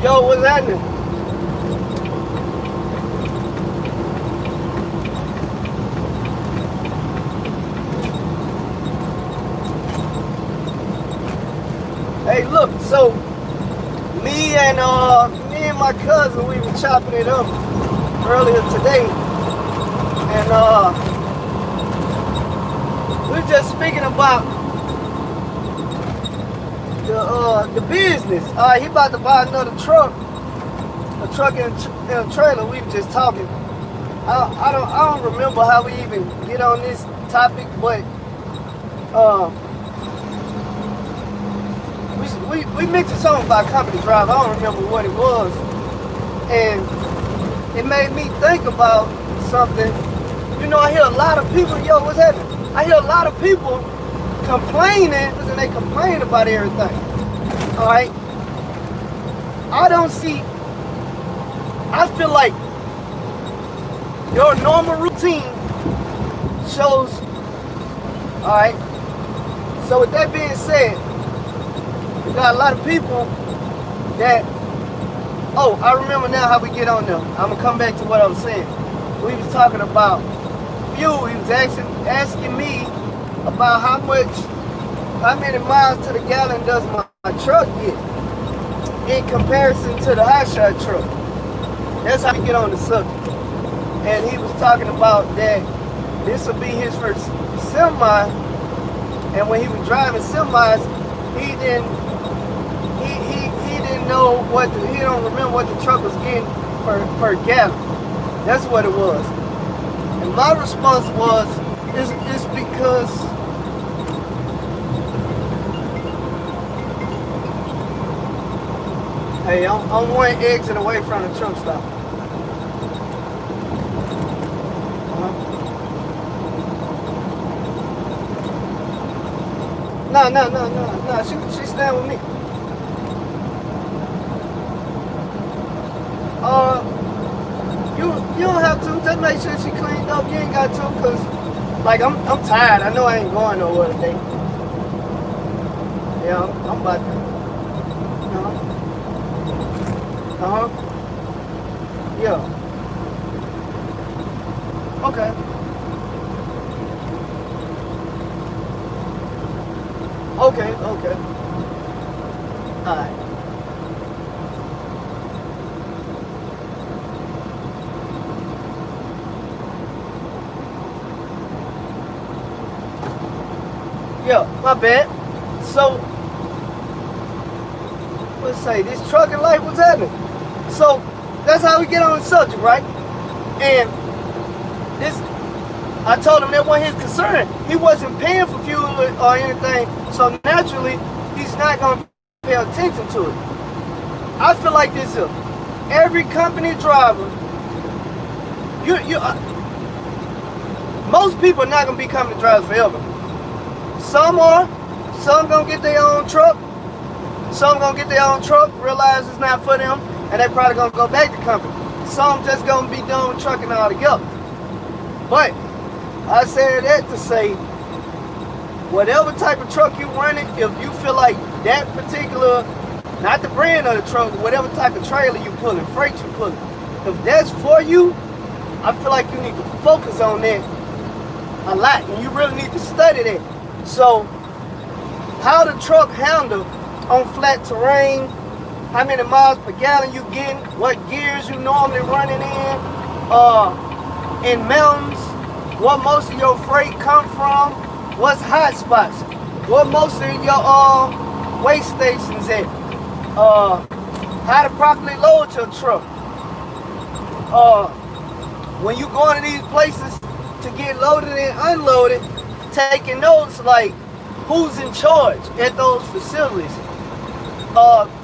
Yo, what's happening? Hey, look, so me and my cousin, we were chopping it up earlier today, and we were just speaking about the business. He about to buy another truck, a truck and a trailer. We were just talking. I don't remember how we even get on this topic, but we mentioned something about company drive. I don't remember what it was, and it made me think about something. You know, I hear a lot of people. Yo, what's happening? I hear a lot of people complaining, and they complain about everything. All right. I feel like your normal routine shows. All right. So with that being said, we got a lot of people that. Oh, I remember now how we get on them. I'm gonna come back to what I was saying. We was talking about fuel. He was asking me about how many miles to the gallon does my truck get in comparison to the hot shot truck. That's how we get on the subject. And he was talking about that this will be his first semi, and when he was driving semis, he didn't know he don't remember what the truck was getting per gallon. That's what it was. And my response was, it's because hey, I'm one exit away from the truck stop. No. She's staying with me. You don't have to. Just make sure she cleaned up. You ain't got to, cause like I'm tired. I know I ain't going nowhere today. Yeah, I'm about to. Yeah. Okay. Okay. All right. Yeah, my bad. So, let's say this trucking life was happening. So, that's how we get on the subject, right? And I told him that wasn't his concern. He wasn't paying for fuel or anything, so naturally, he's not going to pay attention to it. I feel like this is every company driver, most people are not going to be company drivers forever. Some gonna get their own truck. Some gonna get their own truck, realize it's not for them, and they probably gonna go back to company. Some just gonna be done with trucking altogether. But I said that to say, whatever type of truck you running, if you feel like that particular, not the brand of the truck, but whatever type of trailer you pulling, freight you pulling, if that's for you, I feel like you need to focus on that a lot, and you really need to study that. So, how the truck handle on flat terrain, how many miles per gallon you getting, what gears you normally running in mountains, what most of your freight come from, what's hot spots, what most of your weigh stations at, how to properly load your truck. When you go into these places to get loaded and unloaded, taking notes like who's in charge at those facilities.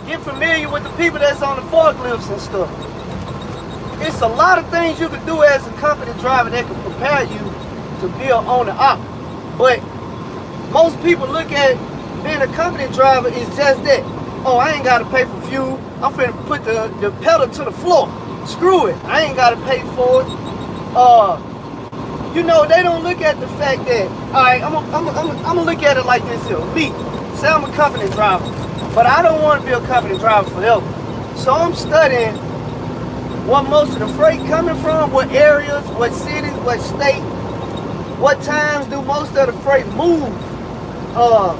Get familiar with the people that's on the forklifts and stuff. It's a lot of things you can do as a company driver that can prepare you to be an owner-op. But most people look at being a company driver is just that. Oh, I ain't got to pay for fuel. I'm finna put the pedal to the floor. Screw it. I ain't got to pay for it. You know, they don't look at the fact that, all right, I'm gonna look at it like this here. Me, say I'm a company driver, but I don't want to be a company driver forever. So I'm studying what most of the freight coming from, what areas, what cities, what state, what times do most of the freight move. Uh,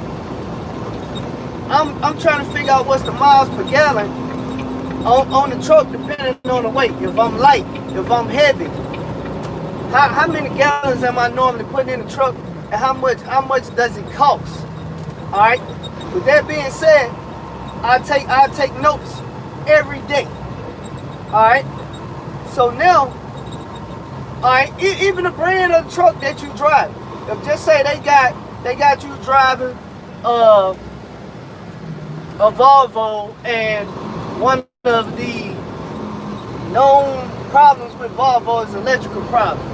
I'm trying to figure out what's the miles per gallon on the truck depending on the weight. If I'm light, if I'm heavy, how many gallons am I normally putting in the truck, and how much does it cost? All right. With that being said, I take notes every day. All right. So now, all right, even the brand of the truck that you drive. If just say they got you driving a Volvo, and one of the known problems with Volvo is electrical problem.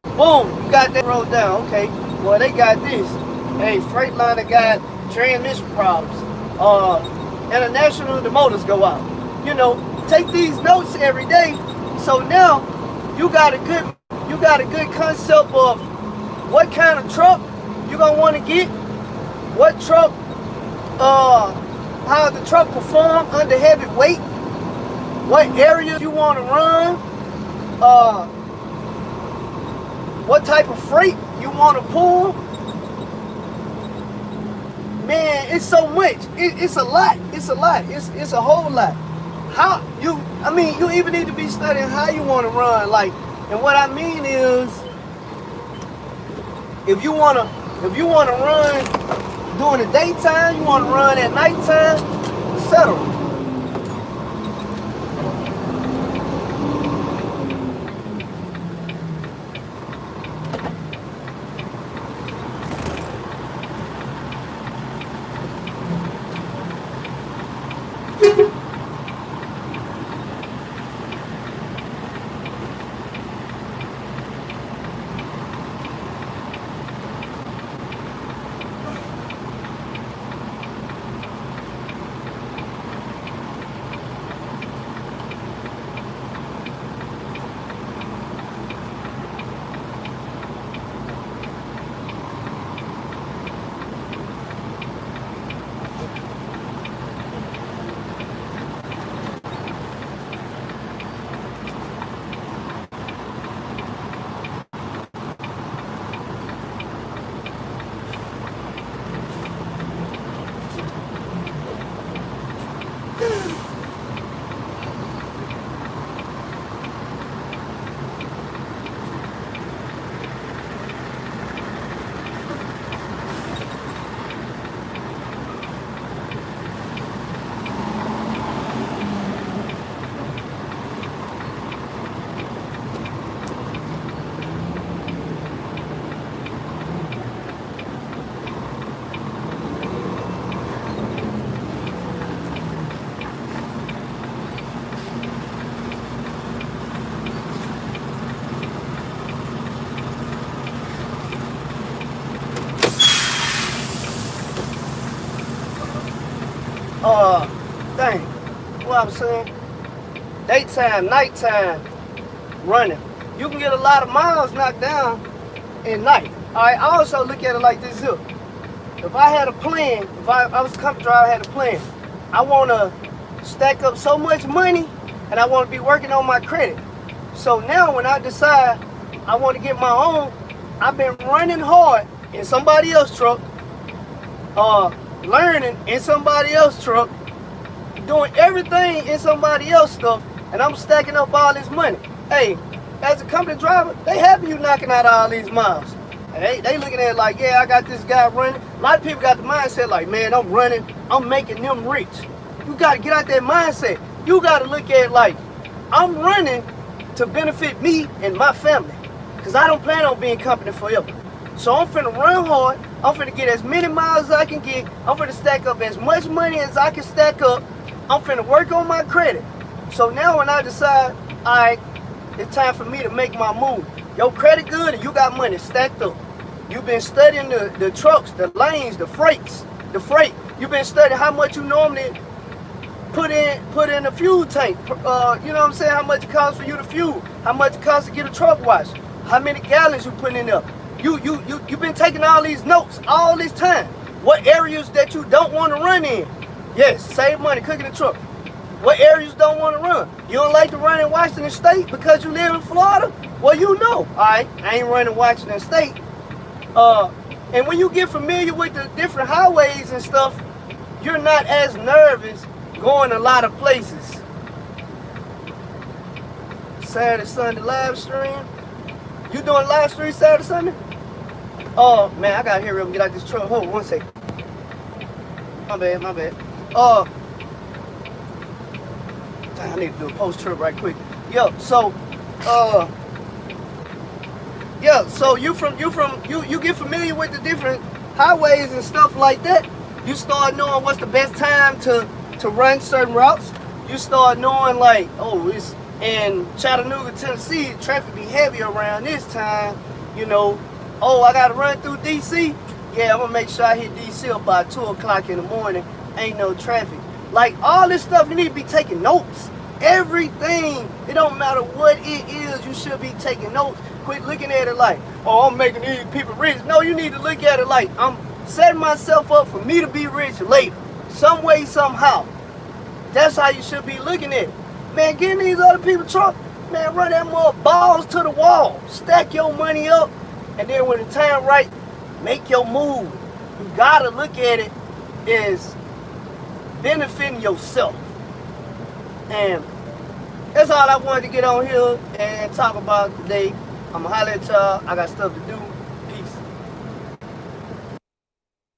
Boom, you got that rolled down. Okay, well they got this. Hey, Freightliner got transmission problems. International, the motors go out. You know, take these notes every day. So now you got a good concept of what kind of truck you're gonna want to get, what truck, how the truck perform under heavy weight, what areas you want to run, what type of freight you want to pull. Man, it's so much. It's a lot. It's a whole lot. You even need to be studying how you want to run. Like, and what I mean is, if you wanna run during the daytime, you wanna run at nighttime, etc. Dang, what I'm saying, daytime, nighttime running, you can get a lot of miles knocked down at night. All right, I also look at it like this here. If I had a plan, if I was a company driver, I had a plan. I want to stack up so much money, and I want to be working on my credit. So now when I decide I want to get my own, I've been running hard in somebody else's truck, learning in somebody else's truck, doing everything in somebody else's stuff, and I'm stacking up all this money. Hey, as a company driver, they happy you knocking out all these miles. And they looking at it like, yeah, I got this guy running. A lot of people got the mindset like, man, I'm running, I'm making them rich. You got to get out that mindset. You got to look at it like, I'm running to benefit me and my family, because I don't plan on being company forever. So I'm finna run hard. I'm finna get as many miles as I can get. I'm finna stack up as much money as I can stack up. I'm finna work on my credit. So now when I decide, all right, it's time for me to make my move. Your credit good and you got money stacked up. You've been studying the trucks, the lanes, the freight. You've been studying how much you normally put in a fuel tank. You know what I'm saying? How much it costs for you to fuel. How much it costs to get a truck washed. How many gallons you putting in there. You've been taking all these notes all this time. What areas that you don't want to run in. Yes, save money, cooking the truck. What areas don't want to run? You don't like to run in Washington State because you live in Florida? Well, you know, all right, I ain't running Washington State. And when you get familiar with the different highways and stuff, you're not as nervous going a lot of places. Saturday, Sunday live stream. You doing live stream Saturday, Sunday? Oh, man, I got to hurry up and get out this truck. Hold on 1 second. My bad. I need to do a post trip right quick. Yo, so, so you get familiar with the different highways and stuff like that. You start knowing what's the best time to run certain routes. You start knowing like, oh, it's in Chattanooga, Tennessee, traffic be heavy around this time. You know, oh, I gotta run through DC. Yeah, I'm gonna make sure I hit DC by 2 o'clock in the morning. Ain't no traffic. Like all this stuff, you need to be taking notes. Everything, it don't matter what it is, you should be taking notes. Quit looking at it like, oh, I'm making these people rich. No, you need to look at it like, I'm setting myself up for me to be rich later. Some way, somehow. That's how you should be looking at it. Man, getting these other people truck, man, run that more balls to the wall. Stack your money up, and then when the time right, make your move. You gotta look at it as benefiting yourself. And that's all I wanted to get on here and talk about today. I'm gonna holler at y'all. I got stuff to do.